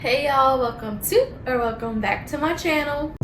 Hey y'all, welcome back to my channel.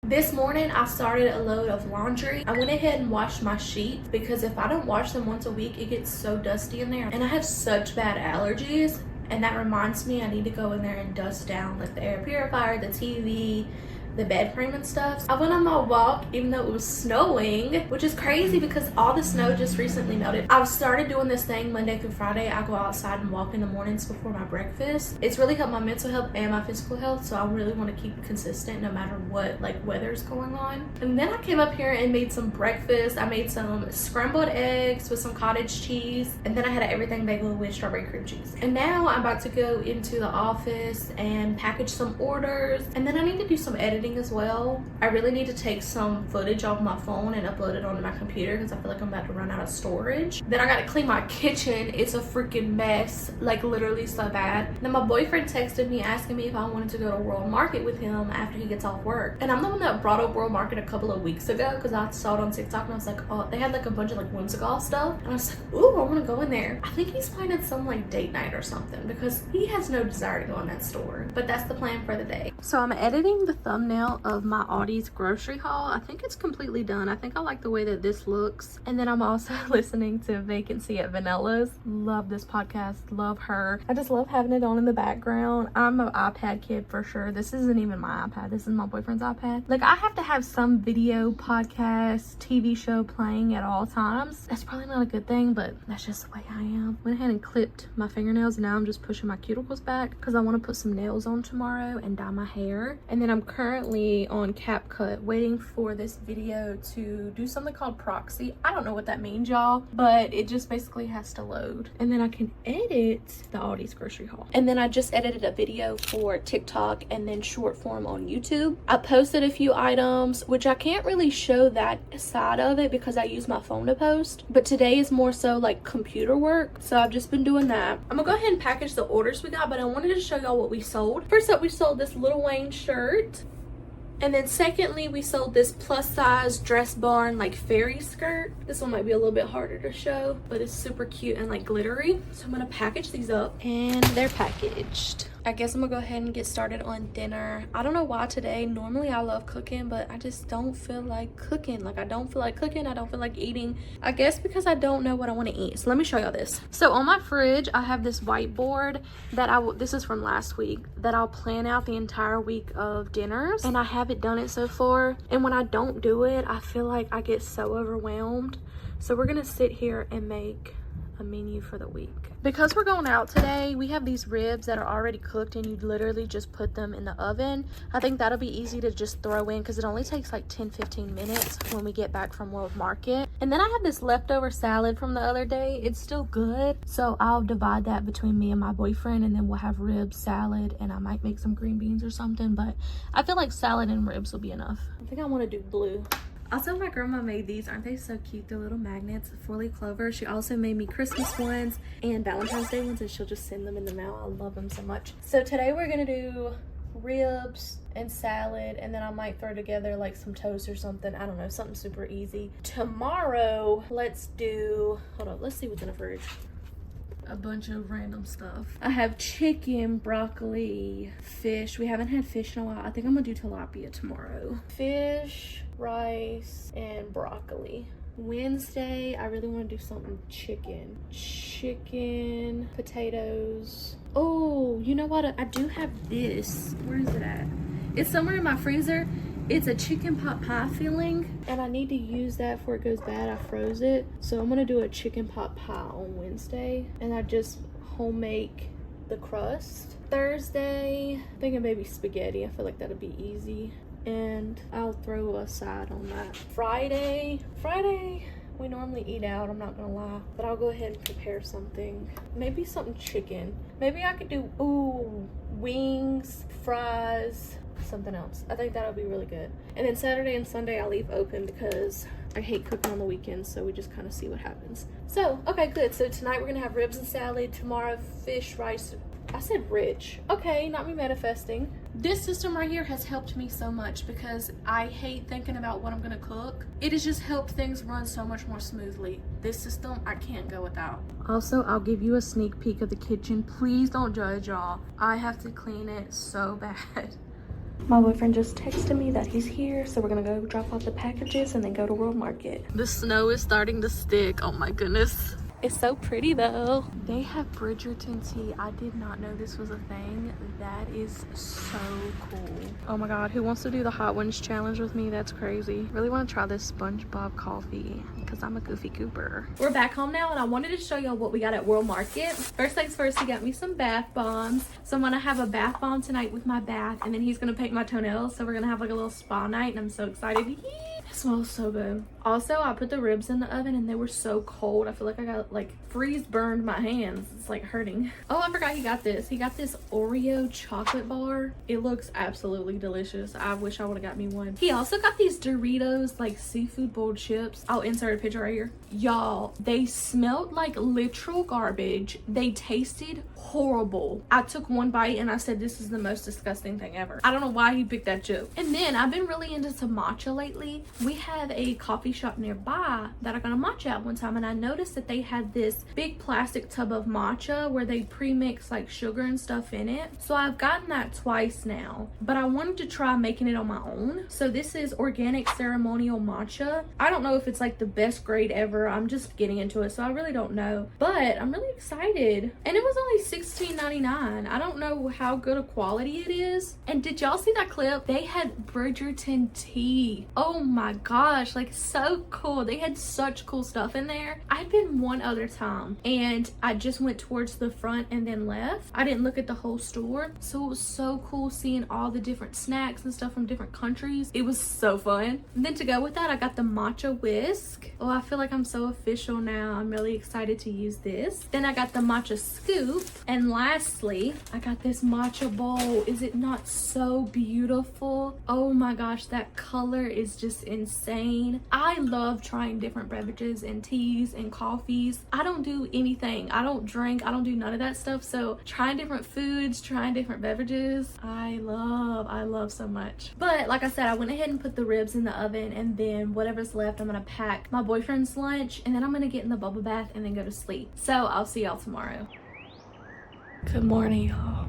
This morning I started a load of laundry. I went ahead and washed my sheets because if I don't wash them once a week, it gets so dusty in there. And I have such bad allergies, and that reminds me I need to go in there and dust down like the air purifier, the TV, the bed frame and stuff. I went on my walk even though it was snowing, which is crazy because all the snow just recently melted. I've started doing this thing Monday through Friday. I go outside and walk in the mornings before my breakfast. It's really helped my mental health and my physical health, so I really want to keep consistent no matter what weather's going on. And then I came up here and made some breakfast. I made some scrambled eggs with some cottage cheese, and then I had an everything bagel with strawberry cream cheese. And now I'm about to go into the office and package some orders, and then I need to do some editing as well. I really need to take some footage off my phone and upload it onto my computer because I feel like I'm about to run out of storage. Then I gotta clean my kitchen. It's a freaking mess, like literally so bad. Then my boyfriend texted me asking me if I wanted to go to World Market with him after he gets off work. And I'm the one that brought up World Market a couple of weeks ago because I saw it on TikTok and I was like, oh, they had like a bunch of like whimsical stuff. And I was like, ooh, I want to go in there. I think he's planning some like date night or something because he has no desire to go in that store. But that's the plan for the day. So I'm editing the thumbnail of my Aldi's grocery haul. I think it's completely done. I think I like the way that this looks. And then I'm also listening to Vacancy at Vanilla's. Love this podcast. Love her. I just love having it on in the background. I'm an iPad kid for sure. This isn't even my iPad. This is my boyfriend's iPad. Like, I have to have some video, podcast, TV show playing at all times. That's probably not a good thing, but that's just the way I am. Went ahead and clipped my fingernails. Now I'm just pushing my cuticles back because I want to put some nails on tomorrow and dye my hair. And then I'm currently on CapCut waiting for this video to do something called proxy. I don't know what that means, y'all, but it just basically has to load and then I can edit the Aldi's grocery haul. And then I just edited a video for TikTok and then short form on YouTube. I posted a few items, which I can't really show that side of it because I use my phone to post, but today is more so like computer work, so I've just been doing that. I'm gonna go ahead and package the orders we got, but I wanted to show y'all what we sold. First up, we sold this Lil Wayne shirt. And then secondly, we sold this plus size dress barn like fairy skirt. This one might be a little bit harder to show, but it's super cute and like glittery. So I'm gonna package these up and they're packaged. I guess I'm gonna go ahead and get started on dinner. I don't know why today. Normally I love cooking, but I just don't feel like cooking. Like, I don't feel like cooking. I don't feel like eating. I guess because I don't know what I want to eat. So let me show y'all this. So on my fridge, I have this whiteboard that this is from last week, that I'll plan out the entire week of dinners. And I haven't done it so far. And when I don't do it, I feel like I get so overwhelmed. So we're gonna sit here and make a menu for the week. Because we're going out today, we have these ribs that are already cooked and you literally just put them in the oven. I think that'll be easy to just throw in because it only takes like 10-15 minutes when we get back from World Market. And then I have this leftover salad from the other day. It's still good, so I'll divide that between me and my boyfriend, and then we'll have ribs, salad, and I might make some green beans or something, but I feel like salad and ribs will be enough. I think I want to do blue. Also, my grandma made these. Aren't they so cute? They're little magnets, fully clover. She also made me Christmas ones and Valentine's Day ones, and she'll just send them in the mail. I love them so much. So today we're gonna do ribs and salad, and then I might throw together like some toast or something. I don't know, something super easy. Tomorrow, let's do, hold up, let's see what's in the fridge. A bunch of random stuff. I have chicken, broccoli, fish. We haven't had fish in a while. I think I'm gonna do tilapia tomorrow. Fish, rice, and broccoli. Wednesday, I really want to do something chicken, potatoes. Oh, you know what? I do have this. Where is it at? It's somewhere in my freezer. It's a chicken pot pie filling, and I need to use that before it goes bad. I froze it, so I'm gonna do a chicken pot pie on Wednesday, and I just homemade the crust. Thursday, I'm thinking maybe spaghetti. I feel like that'll be easy, and I'll throw a side on that. Friday, we normally eat out, I'm not gonna lie, but I'll go ahead and prepare something. Maybe something chicken. Maybe I could do, wings, fries, something else. I think that'll be really good. And then Saturday and Sunday I'll leave open because I hate cooking on the weekends, so we just kind of see what happens. So, okay, good. So tonight we're gonna have ribs and salad. Tomorrow, fish, rice, I said rich. Okay, not me manifesting. This system right here has helped me so much because I hate thinking about what I'm gonna cook. It has just helped things run so much more smoothly. This system, I can't go without. Also, I'll give you a sneak peek of the kitchen. Please don't judge, y'all. I have to clean it so bad. My boyfriend just texted me that he's here, so we're gonna go drop off the packages and then go to World Market. The snow is starting to stick. Oh my goodness. It's so pretty though. They have Bridgerton tea. I did not know this was a thing. That is so cool. Oh my god, who wants to do the hot ones challenge with me? That's crazy. Really want to try this SpongeBob coffee because I'm a goofy goober. We're back home now and I wanted to show y'all what we got at World Market. First things first, he got me some bath bombs. So I'm gonna have a bath bomb tonight with my bath, and then he's gonna paint my toenails. So we're gonna have like a little spa night, and I'm so excited. It smells so good. Also, I put the ribs in the oven and they were so cold. I feel like I got like freeze burned my hands. It's like hurting. Oh, I forgot he got this. He got this Oreo chocolate bar. It looks absolutely delicious. I wish I would have got me one. He also got these Doritos like seafood bowl chips. I'll insert a picture right here. Y'all, they smelled like literal garbage. They tasted horrible. I took one bite and I said, this is the most disgusting thing ever. I don't know why he picked that chip. And then I've been really into some matcha lately. We have a coffee shop nearby that I got a matcha at one time, and I noticed that they had this big plastic tub of matcha where they pre-mix like sugar and stuff in it. So I've gotten that twice now, but I wanted to try making it on my own. So this is organic ceremonial matcha. I don't know if it's like the best grade ever. I'm just getting into it, so I really don't know, but I'm really excited. And it was only $16.99. I don't know how good a quality it is. And did y'all see that clip? They had Bridgerton tea. Oh my gosh, like so cool. They had such cool stuff in there. I've been one other time and I just went towards the front and then left. I didn't look at the whole store. So it was so cool seeing all the different snacks and stuff from different countries. It was so fun. And then to go with that, I got the matcha whisk. Oh, I feel like I'm so official now. I'm really excited to use this. Then I got the matcha scoop. And lastly, I got this matcha bowl. Is it not so beautiful? Oh my gosh, that color is just insane. I love trying different beverages and teas and coffees. I don't do anything. I don't drink. I don't do none of that stuff. So trying different foods, trying different beverages, I love so much. But like I said, I went ahead and put the ribs in the oven, and then whatever's left, I'm gonna pack my boyfriend's lunch, and then I'm gonna get in the bubble bath and then go to sleep. So I'll see y'all tomorrow. Good morning, y'all.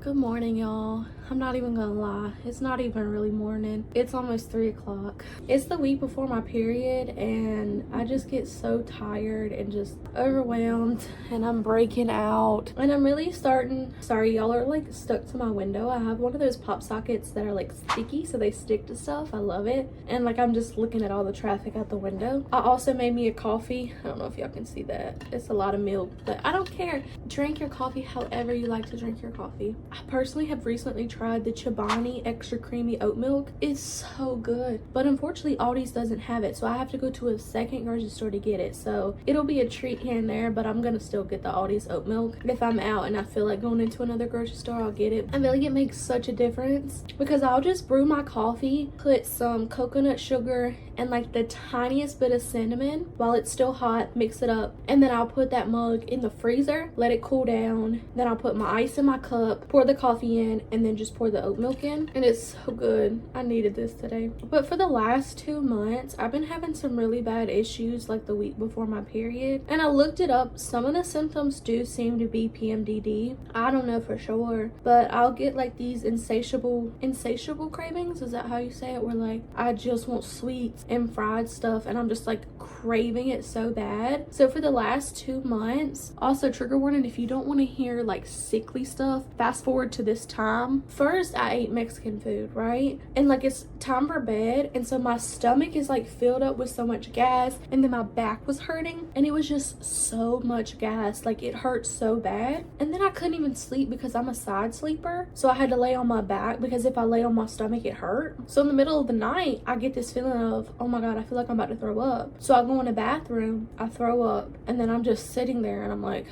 Good morning, y'all. I'm not even gonna lie, it's not even really morning. It's almost 3 o'clock. It's the week before my period and I just get so tired and just overwhelmed, and I'm breaking out and I'm really starting. Sorry, y'all are like stuck to my window. I have one of those pop sockets that are like sticky so they stick to stuff. I love it. And like I'm just looking at all the traffic out the window. I also made me a coffee. I don't know if y'all can see that. It's a lot of milk, but I don't care. Drink your coffee however you like to drink your coffee. I personally have recently tried the Chobani extra creamy oat milk. It's so good, but unfortunately Aldi's doesn't have it, so I have to go to a second grocery store to get it. So it'll be a treat here and there, but I'm gonna still get the Aldi's oat milk. If I'm out and I feel like going into another grocery store, I'll get it. I feel like it makes such a difference because I'll just brew my coffee, put some coconut sugar and like the tiniest bit of cinnamon while it's still hot, mix it up, and then I'll put that mug in the freezer, let it cool down. Then I'll put my ice in my cup, pour the coffee in, and then just pour the oat milk in, and it's so good. I needed this today. But for the last 2 months, I've been having some really bad issues like the week before my period, and I looked it up. Some of the symptoms do seem to be PMDD. I don't know for sure, but I'll get like these insatiable cravings. Is that how you say it? Where like I just want sweets and fried stuff, and I'm just like craving it so bad. So for the last 2 months, also trigger warning, if you don't want to hear like sickly stuff, fast forward to this time. First I ate Mexican food, right? And like it's time for bed, and so my stomach is like filled up with so much gas, and then my back was hurting, and it was just so much gas. Like it hurt so bad, and then I couldn't even sleep because I'm a side sleeper, so I had to lay on my back because if I lay on my stomach it hurt. So in the middle of the night I get this feeling of, oh my god, I feel like I'm about to throw up. So I go in the bathroom, I throw up, and then I'm just sitting there and I'm like,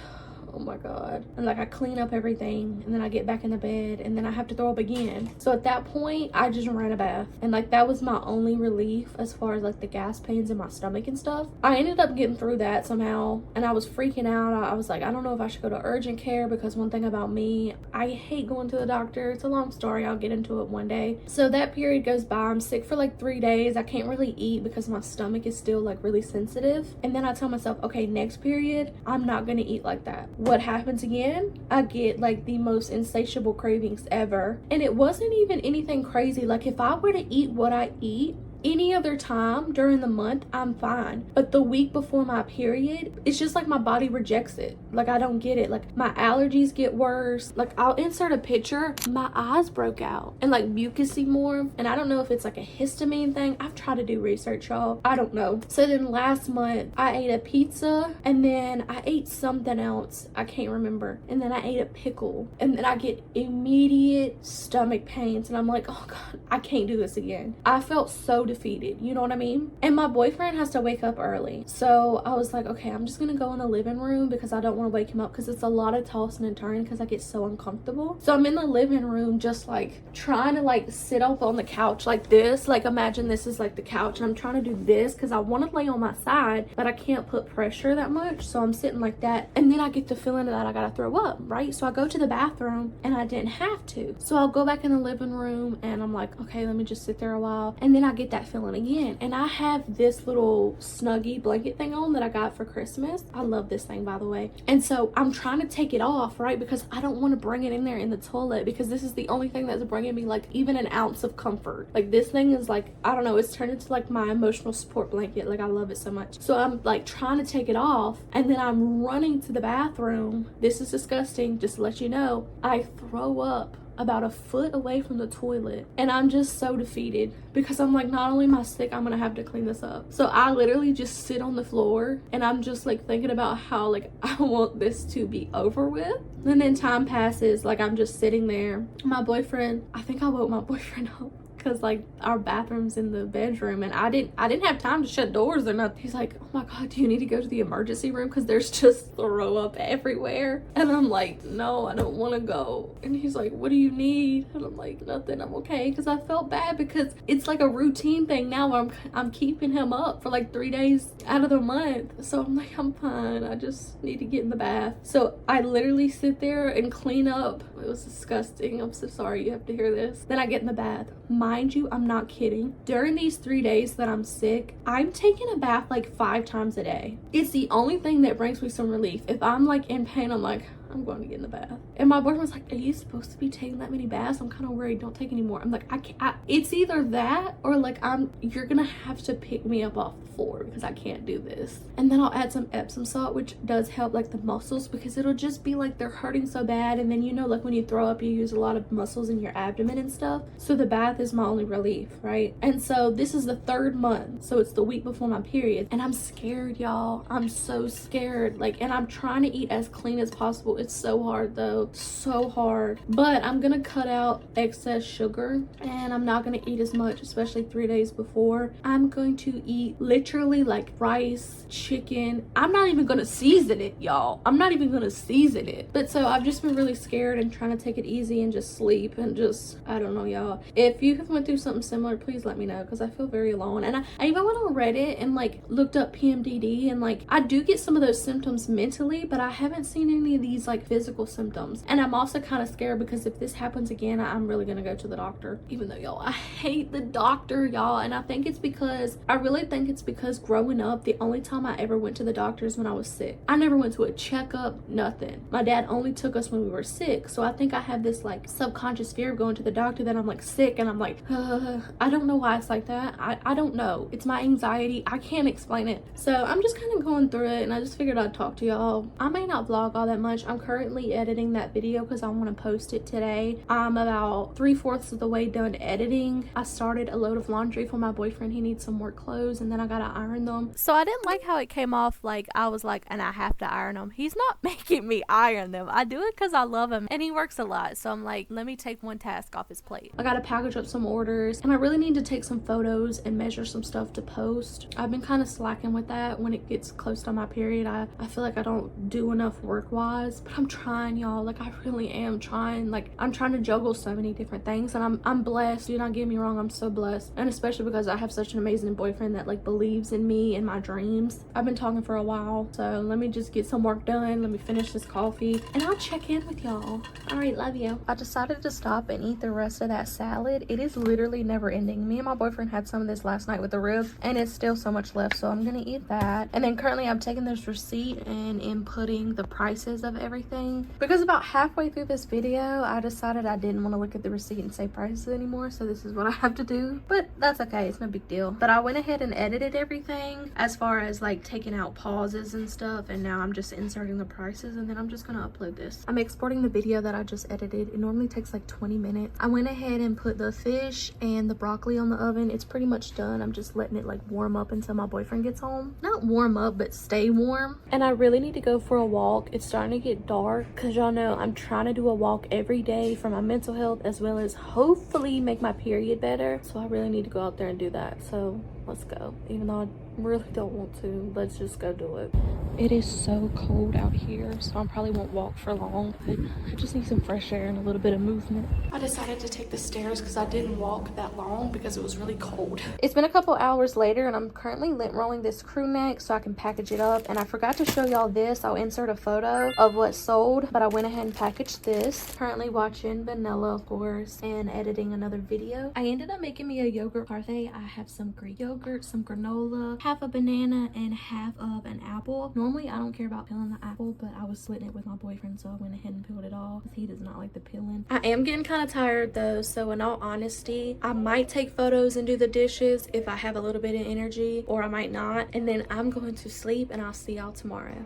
oh my God. And like I clean up everything and then I get back in the bed and then I have to throw up again. So at that point, I just ran a bath. And like that was my only relief as far as like the gas pains in my stomach and stuff. I ended up getting through that somehow and I was freaking out. I was like, I don't know if I should go to urgent care, because one thing about me, I hate going to the doctor. It's a long story. I'll get into it one day. So that period goes by. I'm sick for like 3 days. I can't really eat because my stomach is still like really sensitive. And then I tell myself, okay, next period, I'm not gonna eat like that. What happens again? I get like the most insatiable cravings ever. And it wasn't even anything crazy. Like if I were to eat what I eat any other time during the month, I'm fine. But the week before my period, it's just like my body rejects it. Like I don't get it. Like my allergies get worse. Like I'll insert a picture. My eyes broke out and like mucusy more. And I don't know if it's like a histamine thing. I've tried to do research, y'all. I don't know. So then last month I ate a pizza and then I ate something else. I can't remember. And then I ate a pickle and then I get immediate stomach pains and I'm like, oh God, I can't do this again. I felt so defeated, you know what I mean? And my boyfriend has to wake up early, so I was like, okay, I'm just gonna go in the living room because I don't want to wake him up because it's a lot of tossing and turning because I get so uncomfortable. So I'm in the living room just like trying to like sit up on the couch like this. Like imagine this is like the couch and I'm trying to do this because I want to lay on my side, but I can't put pressure that much, so I'm sitting like that. And then I get the feeling that I gotta throw up, right? So I go to the bathroom and I didn't have to, so I'll go back in the living room and I'm like, okay, let me just sit there a while, and then I get that feeling again. And I have this little snuggie blanket thing on that I got for Christmas. I love this thing, by the way. And so I'm trying to take it off, right? Because I don't want to bring it in there in the toilet because this is the only thing that's bringing me like even an ounce of comfort. Like this thing is like, I don't know, it's turned into like my emotional support blanket. Like I love it so much. So I'm like trying to take it off and then I'm running to the bathroom. This is disgusting, just to let you know. I throw up about a foot away from the toilet and I'm just so defeated because I'm like, not only am I sick, I'm gonna have to clean this up. So I literally just sit on the floor and I'm just like thinking about how like I want this to be over with. And then time passes, like I'm just sitting there. My boyfriend, I think I woke my boyfriend up because like our bathroom's in the bedroom and I didn't have time to shut doors or nothing. He's like, oh my God, do you need to go to the emergency room because there's just throw up everywhere? And I'm like, no, I don't want to go. And he's like, what do you need? And I'm like, nothing, I'm okay. Because I felt bad because it's like a routine thing now where I'm keeping him up for like 3 days out of the month. So I'm like, I'm fine, I just need to get in the bath. So I literally sit there and clean up. It was disgusting. I'm so sorry you have to hear this. Then I get in the bath. Mind you, I'm not kidding. During these 3 days that I'm sick, I'm taking a bath like 5 times a day. It's the only thing that brings me some relief. If I'm like in pain, I'm like, I'm going to get in the bath. And my boyfriend was like, are you supposed to be taking that many baths? I'm kind of worried. Don't take any more. I'm like, I can't. It's either that or like you're gonna have to pick me up off the floor because I can't do this. And then I'll add some Epsom salt, which does help like the muscles because it'll just be like they're hurting so bad. And then you know, like when you throw up, you use a lot of muscles in your abdomen and stuff. So the bath is my only relief, right? And so this is the 3rd month. So it's the week before my period. And I'm scared, y'all. I'm so scared. Like, and I'm trying to eat as clean as possible. It's so hard though, so hard. But I'm gonna cut out excess sugar and I'm not gonna eat as much, especially 3 days before. I'm going to eat literally like rice, chicken. I'm not even gonna season it, y'all. I'm not even gonna season it. But so I've just been really scared and trying to take it easy and just sleep and just, I don't know, y'all. If you have went through something similar, please let me know because I feel very alone. And I even went on Reddit and like looked up PMDD and like I do get some of those symptoms mentally, but I haven't seen any of these like physical symptoms. And I'm also kind of scared because if this happens again, I'm really gonna go to the doctor. Even though, y'all, I hate the doctor, y'all. And I really think it's because growing up, the only time I ever went to the doctor is when I was sick. I never went to a checkup, nothing. My dad only took us when we were sick. So I think I have this like subconscious fear of going to the doctor that I'm like sick and I'm like, I don't know why it's like that. I don't know. It's my anxiety. I can't explain it. So I'm just kind of going through it and I just figured I'd talk to y'all. I may not vlog all that much. I'm I'm currently editing that video because I want to post it today. I'm about 3/4 of the way done editing. I started a load of laundry for my boyfriend. He needs some more clothes and then I gotta iron them. So I didn't like how it came off like I was like, and I have to iron them. He's not making me iron them. I do it because I love him and he works a lot. So I'm like, let me take one task off his plate. I gotta package up some orders and I really need to take some photos and measure some stuff to post. I've been kind of slacking with that when it gets close to my period. I feel like I don't do enough work wise, but I'm trying, y'all. Like I really am trying. Like I'm trying to juggle so many different things and I'm blessed. Do not get me wrong, I'm so blessed. And especially because I have such an amazing boyfriend that like believes in me and my dreams. I've been talking for a while, so let me just get some work done. Let me finish this coffee and I'll check in with y'all. All right, love you. I decided to stop and eat the rest of that salad. It is literally never ending. Me and my boyfriend had some of this last night with the ribs and it's still so much left, so I'm gonna eat that. And then currently I'm taking this receipt and inputting the prices of everything because about halfway through this video I decided I didn't want to look at the receipt and say prices anymore, so this is what I have to do, but that's okay, it's no big deal. But I went ahead and edited everything as far as like taking out pauses and stuff, and now I'm just inserting the prices and then I'm just gonna upload this. I'm exporting the video that I just edited. It normally takes like 20 minutes. I went ahead and put the fish and the broccoli on the oven. It's pretty much done. I'm just letting it like warm up until my boyfriend gets home. Not warm up, but stay warm. And I really need to go for a walk. It's starting to get dark because y'all know I'm trying to do a walk every day for my mental health as well as hopefully make my period better. So I really need to go out there and do that. So let's go. Even though I really don't want to, let's just go do it. It is so cold out here, so I probably won't walk for long, but I just need some fresh air and a little bit of movement. I decided to take the stairs because I didn't walk that long because it was really cold. It's been a couple hours later and I'm currently lint rolling this crew neck so I can package it up, and I forgot to show y'all this. I'll insert a photo of what sold, but I went ahead and packaged this. Currently watching vanilla, of course, and editing another video. I ended up making me a yogurt parfait. I have some Greek yogurt, some granola, half a banana, and half of an apple. Normally I don't care about peeling the apple, but I was splitting it with my boyfriend, so I went ahead and peeled it off. He does not like the peeling. I am getting kind of tired though, so in all honesty, I might take photos and do the dishes if I have a little bit of energy, or I might not, and then I'm going to sleep and I'll see y'all tomorrow.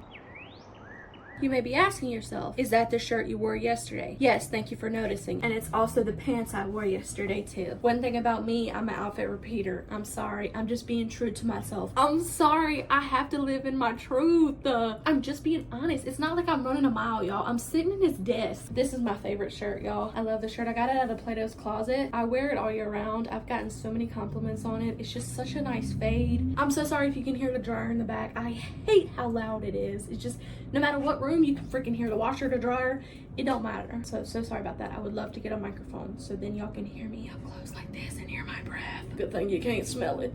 You may be asking yourself, is that the shirt you wore yesterday? Yes, thank you for noticing. And it's also the pants I wore yesterday too. One thing about me, I'm an outfit repeater. I'm sorry, I'm just being true to myself. I'm sorry, I have to live in my truth. I'm just being honest. It's not like I'm running a mile, y'all. I'm sitting in his desk. This is my favorite shirt, y'all. I love the shirt. I got it out of Plato's Closet. I wear it all year round. I've gotten so many compliments on it. It's just such a nice fade. I'm so sorry if you can hear the dryer in the back. I hate how loud it is. It's just, no matter what room you can freaking hear the washer, the dryer, it don't matter. So sorry about that. I would love to get a microphone so then y'all can hear me up close like this and hear my breath. Good thing you can't smell it.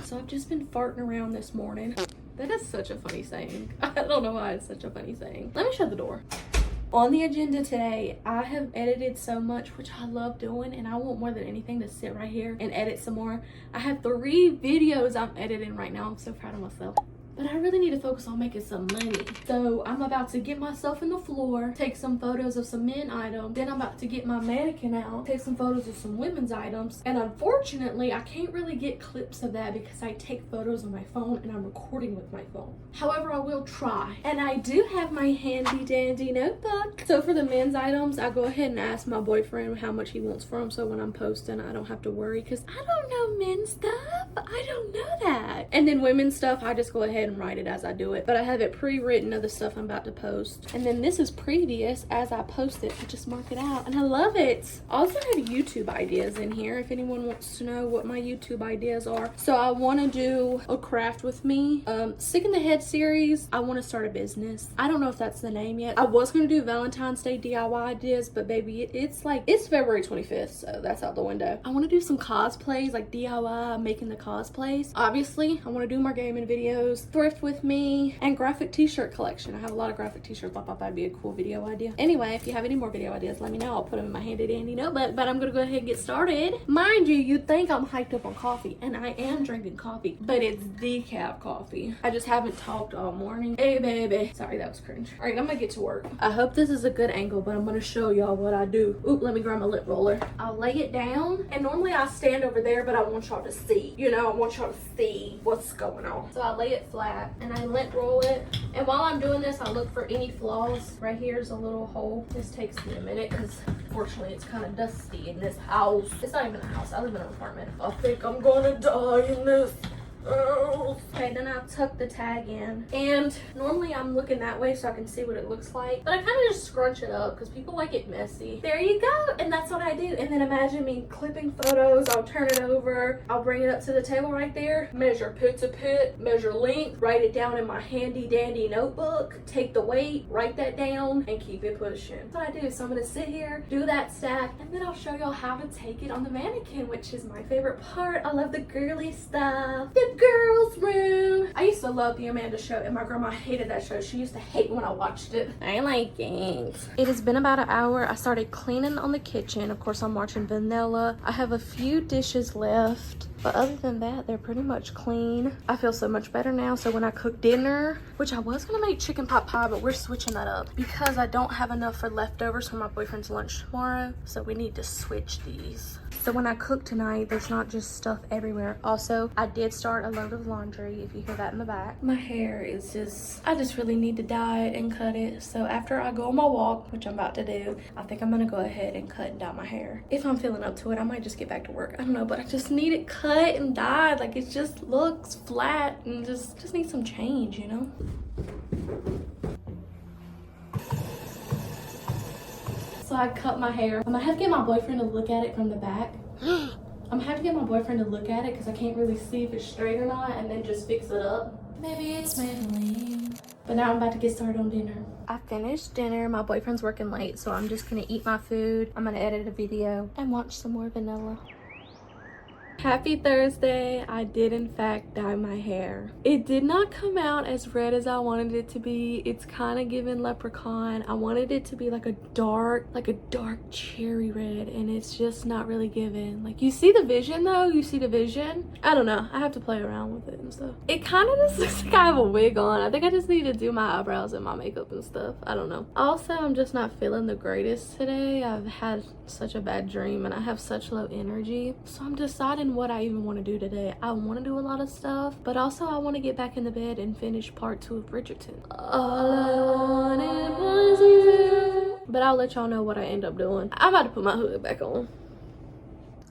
So I've just been farting around this morning. That is such a funny saying. I don't know why it's such a funny saying. Let me shut the door. On the agenda today, I have edited so much, which I love doing, and I want more than anything to sit right here and edit some more. I have 3 videos I'm editing right now. I'm so proud of myself. But I really need to focus on making some money. So I'm about to get myself in the floor, take some photos of some men items. Then I'm about to get my mannequin out, take some photos of some women's items. And unfortunately, I can't really get clips of that because I take photos on my phone and I'm recording with my phone. However, I will try. And I do have my handy dandy notebook. So for the men's items, I go ahead and ask my boyfriend how much he wants for them. So when I'm posting, I don't have to worry because I don't know men's stuff. I don't know that. And then women's stuff, I just go ahead and write it as I do it, but I have it pre-written of the stuff I'm about to post, and then this is previous as I post it. I just mark it out and I love it. I also had YouTube ideas in here if anyone wants to know what my YouTube ideas are. So I want to do a craft with me, Sick in the Head series. I want to start a business. I don't know if that's the name yet. I was going to do Valentine's Day DIY ideas, but baby, it's February 25th, so that's out the window. I want to do some cosplays, like DIY, making the cosplays. Obviously, I want to do more gaming videos, thrift with me, and graphic t-shirt collection. I have a lot of graphic t-shirts. I thought that'd be a cool video idea. Anyway, if you have any more video ideas, let me know. I'll put them in my handy dandy notebook, but I'm gonna go ahead and get started. Mind you, you'd think I'm hyped up on coffee, and I am drinking coffee, but it's decaf coffee. I just haven't talked all morning. Hey baby. Sorry, that was cringe. All right, I'm gonna get to work. I hope this is a good angle, but I'm gonna show y'all what I do. Oop, let me grab my lip roller. I'll lay it down, and normally I stand over there, but I want y'all to see. You know, I want y'all to see what's going on. So I lay it flat flat, and I lint roll it. And while I'm doing this, I look for any flaws. Right here is a little hole. This takes me a minute because fortunately it's kind of dusty in this house. It's not even a house, I live in an apartment. I think I'm gonna die in this. Oh. Okay, then I'll tuck the tag in, and normally I'm looking that way so I can see what it looks like, but I kind of just scrunch it up because people like it messy. There you go, and that's what I do. And then imagine me clipping photos. I'll turn it over, I'll bring it up to the table right there, measure pit to pit, measure length, write it down in my handy dandy notebook, take the weight, write that down, and keep it pushing. That's what I do. So I'm gonna sit here, do that stack, and then I'll show y'all how to take it on the mannequin, which is my favorite part. I love the girly stuff. The girls room. I used to love the Amanda show, and my grandma hated that show. She used to hate when I watched it. I like it. It has been about an hour. I started cleaning on the kitchen. Of course, I'm watching Vanilla. I have a few dishes left, but other than that, they're pretty much clean. I feel so much better now. So when I cook dinner, which I was gonna make chicken pot pie, but we're switching that up because I don't have enough for leftovers for my boyfriend's lunch tomorrow. So we need to switch these. So when I cook tonight, there's not just stuff everywhere. Also, I did start a load of laundry, if you hear that in the back. My hair is just, I just really need to dye it and cut it. So after I go on my walk, which I'm about to do, I think I'm gonna go ahead and cut and dye my hair. If I'm feeling up to it, I might just get back to work. I don't know, but I just need it cut and dyed. Like, it just looks flat and just needs some change, you know? So I cut my hair. I'm gonna have to get my boyfriend to look at it from the back. I'm gonna have to get my boyfriend to look at it because I can't really see if it's straight or not, and then just fix it up. Maybe it's Maybelline. But now I'm about to get started on dinner. I finished dinner. My boyfriend's working late, so I'm just gonna eat my food. I'm gonna edit a video and watch some more Vanilla. Happy Thursday. I did in fact dye my hair. It did not come out as red as I wanted it to be. It's kind of giving leprechaun. I wanted it to be like a dark cherry red, and it's just not really giving. Like, you see the vision though? You see the vision? I don't know. I have to play around with it and stuff. It kind of just looks like I have a wig on. I think I just need to do my eyebrows and my makeup and stuff. I don't know. Also, I'm just not feeling the greatest today. I've had such a bad dream and I have such low energy. So I'm deciding what I even want to do today. I want to do a lot of stuff, but also I want to get back in the bed and finish part 2 of Bridgerton. All I wanted was you. But I'll let y'all know what I end up doing. I'm about to put my hood back on.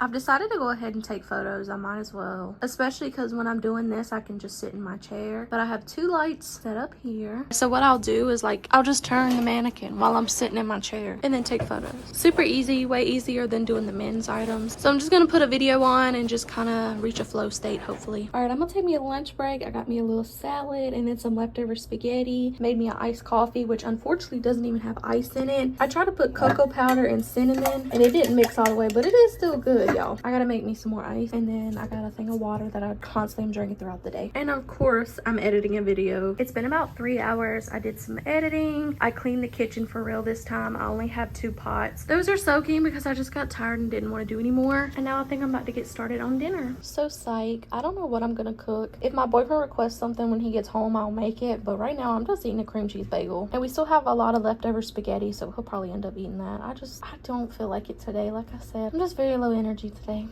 I've decided to go ahead and take photos. I might as well, especially because when I'm doing this, I can just sit in my chair. But I have 2 lights set up here. So what I'll do is, like, I'll just turn the mannequin while I'm sitting in my chair and then take photos. Super easy, way easier than doing the men's items. So I'm just gonna put a video on and just kind of reach a flow state, hopefully. All right, I'm gonna take me a lunch break. I got me a little salad and then some leftover spaghetti. Made me an iced coffee, which unfortunately doesn't even have ice in it. I tried to put cocoa powder and cinnamon and it didn't mix all the way, but it is still good, y'all. I gotta make me some more ice, and then I got a thing of water that I constantly am drinking throughout the day. And of course, I'm editing a video. It's been about 3 hours. I did some editing. I cleaned the kitchen for real this time. I only have 2 pots. Those are soaking because I just got tired and didn't want to do anymore. And now I think I'm about to get started on dinner. So psych. I don't know what I'm gonna cook. If my boyfriend requests something when he gets home, I'll make it. But right now, I'm just eating a cream cheese bagel. And we still have a lot of leftover spaghetti, so he'll probably end up eating that. I don't feel like it today. Like I said, I'm just very low energy today.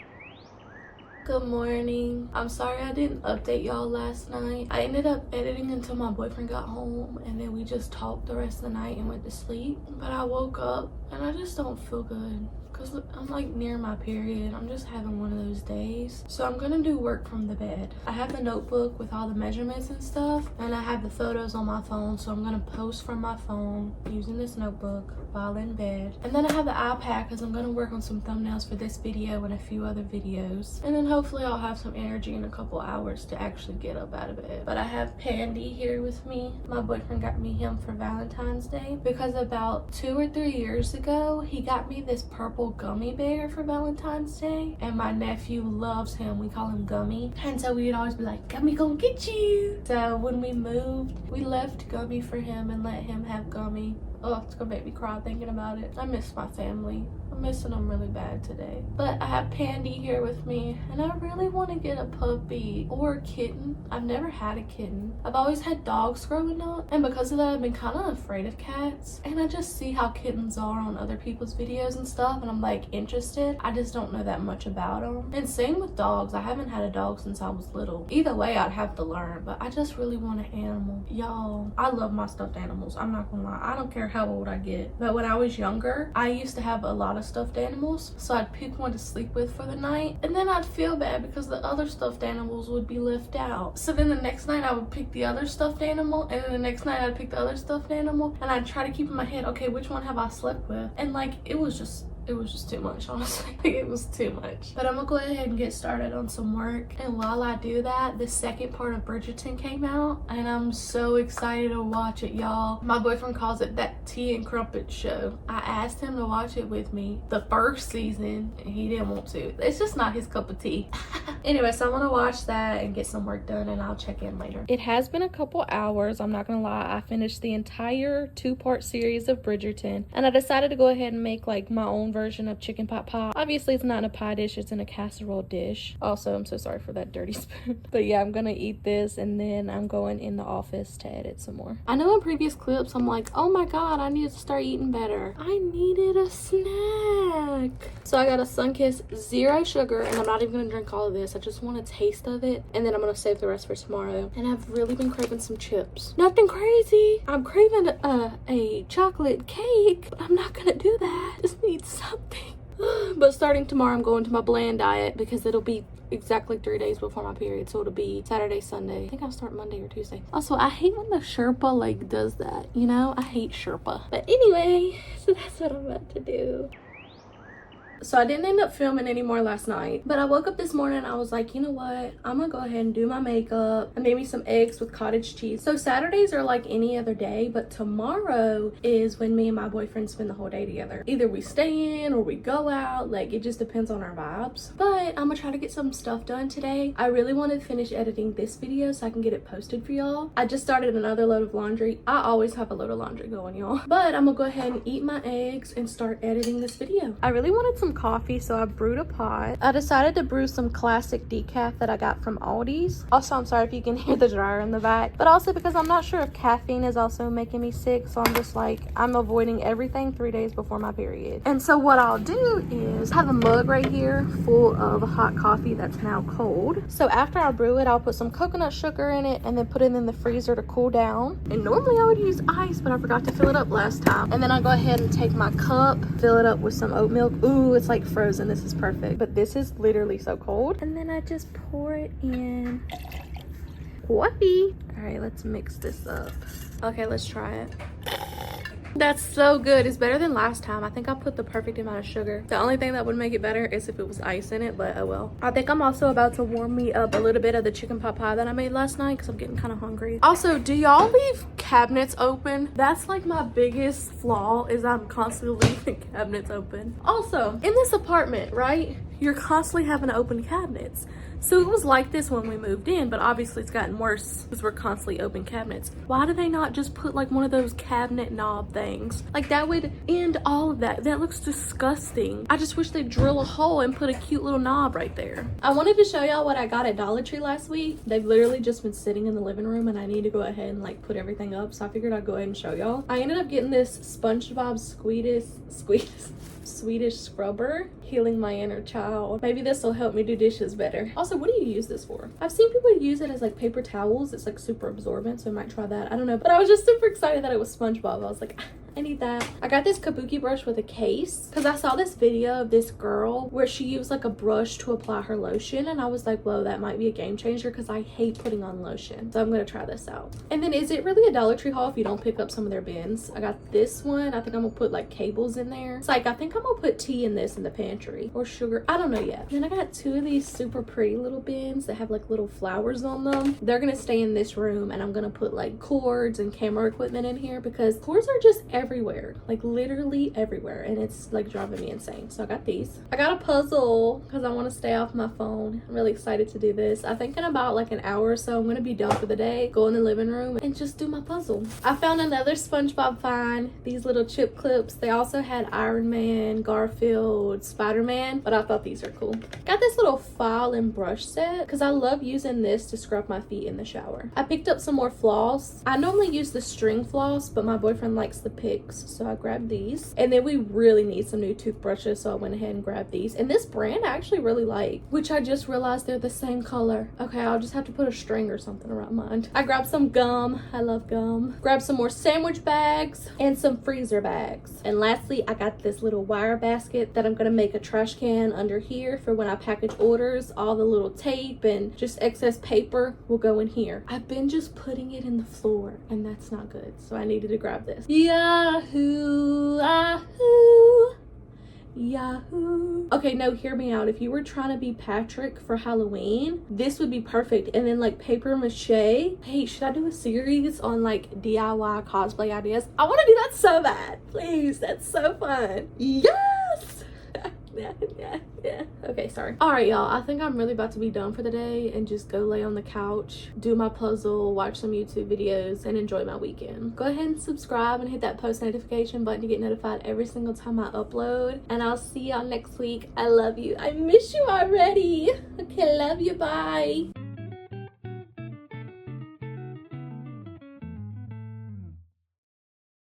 Good morning. I'm sorry I didn't update y'all last night. I ended up editing until my boyfriend got home, and then we just talked the rest of the night and went to sleep. But I woke up and I just don't feel good because I'm like near my period. I'm just having one of those days. So I'm gonna do work from the bed. I have the notebook with all the measurements and stuff, and I have the photos on my phone, so I'm gonna post from my phone using this notebook while in bed. And then I have the iPad because I'm gonna work on some thumbnails for this video and a few other videos. And then hopefully I'll have some energy in a couple hours to actually get up out of bed. But I have Pandy here with me. My boyfriend got me him for Valentine's Day because about 2 or 3 years ago, he got me this purple gummy bear for Valentine's Day. And my nephew loves him. We call him Gummy. And so we'd always be like, Gummy gonna get you. So when we moved, we left Gummy for him and let him have Gummy. Oh, it's gonna make me cry thinking about it. I miss my family. I I'm missing them really bad today. But I have Pandy here with me, and I really want to get a puppy or a kitten. I've never had a kitten. I've always had dogs growing up, and because of that, I've been kind of afraid of cats. And I just see how kittens are on other people's videos and stuff, and I'm like interested. I just don't know that much about them. And same with dogs. I haven't had a dog since I was little. Either way, I'd have to learn, but I just really want an animal. Y'all, I love my stuffed animals. I'm not gonna lie. I don't care how old I get. But when I was younger, I used to have a lot of stuffed animals, so I'd pick one to sleep with for the night, and then I'd feel bad because the other stuffed animals would be left out. So then the next night I would pick the other stuffed animal, and then the next night I'd pick the other stuffed animal, and I'd try to keep in my head, okay, which one have I slept with? And like, it was just too much, honestly. It was too much. But I'm gonna go ahead and get started on some work. And while I do that, the second part of Bridgerton came out, and I'm so excited to watch it, y'all. My boyfriend calls it that tea and crumpet show. I asked him to watch it with me the first season, and he didn't want to. It's just not his cup of tea. Anyway, so I'm gonna watch that and get some work done, and I'll check in later. It has been a couple hours, I'm not gonna lie. I finished the entire 2-part series of Bridgerton, and I decided to go ahead and make like my own version of chicken pot pie. Obviously it's not in a pie dish, it's in a casserole dish. Also, I'm so sorry for that dirty spoon. But yeah, I'm gonna eat this, and then I'm going in the office to edit some more. I know in previous clips I'm like, oh my god, I need to start eating better. I needed a snack. So I got a Sunkist 0 sugar, and I'm not even gonna drink all of this. I just want a taste of it, and then I'm gonna save the rest for tomorrow. And I've really been craving some chips. Nothing crazy. I'm craving a chocolate cake, but I'm not gonna do that. Just need something. But starting tomorrow, I'm going to my bland diet because it'll be exactly 3 days before my period, so it'll be Saturday, Sunday. I think I'll start Monday or Tuesday. Also, I hate when the Sherpa like does that, you know? I hate Sherpa. But anyway, so that's what I'm about to do. So I didn't end up filming anymore last night, but I woke up this morning and I was like, you know what, I'm gonna go ahead and do my makeup. I made me some eggs with cottage cheese. So Saturdays are like any other day, but tomorrow is when me and my boyfriend spend the whole day together. Either we stay in or we go out, like it just depends on our vibes. But I'm gonna try to get some stuff done today. I really want to finish editing this video so I can get it posted for y'all. I just started another load of laundry. I always have a load of laundry going, y'all. But I'm gonna go ahead and eat my eggs and start editing this video. I really wanted some coffee, so I brewed a pot. I decided to brew some classic decaf that I got from Aldi's. Also, I'm sorry if you can hear the dryer in the back, but also because I'm not sure if caffeine is also making me sick, so I'm just like, I'm avoiding everything 3 days before my period. And so what I'll do is I have a mug right here full of hot coffee that's now cold. So after I brew it, I'll put some coconut sugar in it and then put it in the freezer to cool down. And normally I would use ice, but I forgot to fill it up last time. And then I'll go ahead and take my cup, fill it up with some oat milk. Ooh, it's like frozen. This is perfect, but this is literally so cold. And then I just pour it in. Coffee. All right, let's mix this up. Okay, let's try it. That's so good. It's better than last time. I think I put the perfect amount of sugar. The only thing that would make it better is if it was ice in it, but oh well. I think I'm also about to warm me up a little bit of the chicken pot pie that I made last night because I'm getting kind of hungry. Also, do y'all leave cabinets open? That's like my biggest flaw, is I'm constantly leaving cabinets open. Also, in this apartment, right, you're constantly having to open cabinets. So it was like this when we moved in, but obviously it's gotten worse because we're constantly open cabinets. Why do they not just put like one of those cabinet knob things? Like that would end all of that. That looks disgusting. I just wish they'd drill a hole and put a cute little knob right there. I wanted to show y'all what I got at Dollar Tree last week. They've literally just been sitting in the living room and I need to go ahead and like put everything up. So I figured I'd go ahead and show y'all. I ended up getting this SpongeBob Swedish scrubber, healing my inner child. Maybe this will help me do dishes better. Also, what do you use this for? I've seen people use it as like paper towels. It's like super absorbent, so I might try that. I don't know, but I was just super excited that it was SpongeBob. I was like, I need that. I got this kabuki brush with a case because I saw this video of this girl where she used like a brush to apply her lotion, and I was like, whoa, that might be a game changer because I hate putting on lotion. So I'm gonna try this out. And then is it really a Dollar Tree haul if you don't pick up some of their bins? I got this one. I think I'm gonna put like cables in there. It's like, I think I'm gonna put tea in this in the pantry or sugar. I don't know yet. Then I got 2 of these super pretty little bins that have like little flowers on them. They're gonna stay in this room, and I'm gonna put like cords and camera equipment in here because cords are just everywhere everywhere, like literally everywhere, and it's like driving me insane. So I got these. I got a puzzle because I want to stay off my phone. I'm really excited to do this. I think in about like an hour or so I'm gonna be done for the day, go in the living room and just do my puzzle. I found another SpongeBob find, these little chip clips. They also had Iron Man, Garfield, Spider-Man, but I thought these are cool. Got this little file and brush set because I love using this to scrub my feet in the shower. I picked up some more floss. I normally use the string floss, but my boyfriend likes the picks, so I grabbed these. And then we really need some new toothbrushes, so I went ahead and grabbed these. And this brand I actually really like, which I just realized they're the same color. Okay, I'll just have to put a string or something around mine. I grabbed some gum. I love gum. Grabbed some more sandwich bags and some freezer bags. And lastly, I got this little wire basket that I'm gonna make a trash can under here for when I package orders. All the little tape and just excess paper will go in here. I've been just putting it in the floor and that's not good, so I needed to grab this. Yahoo, Yahoo, Yahoo. Okay, no, hear me out. If you were trying to be Patrick for Halloween, this would be perfect. And then like paper mache. Hey, should I do a series on like DIY cosplay ideas? I want to do that so bad. Please, that's so fun. Yes. Yeah. Okay, sorry. All right, y'all. I think I'm really about to be done for the day and just go lay on the couch, do my puzzle, watch some YouTube videos, and enjoy my weekend. Go ahead and subscribe and hit that post notification button to get notified every single time I upload. And I'll see y'all next week. I love you. I miss you already. Okay, love you. Bye.